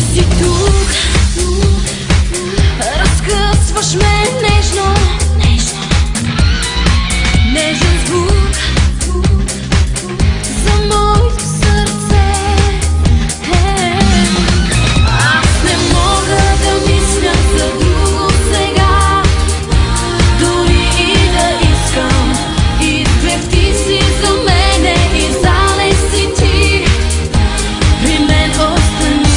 си тук, разкъсваш ме нежно, нежен звук за моето сърце. Аз не мога да мисля за друго сега, дори и да искам. Идвах ти си за мене и залез си ти, при мен остани.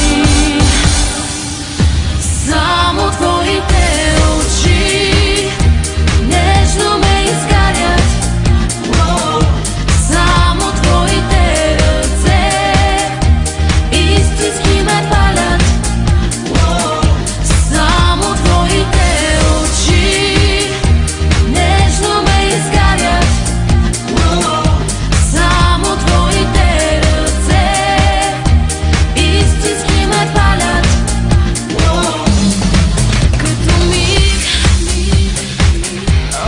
Само твоите очи нежно ме изгарят, само твоите ръце истински ме палят. Само твоите очи нежно ме изгарят, само твоите ръце истински ме палят. Като миг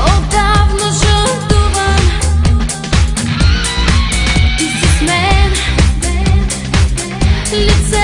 отдавна жълтуван, ти си с мен, лице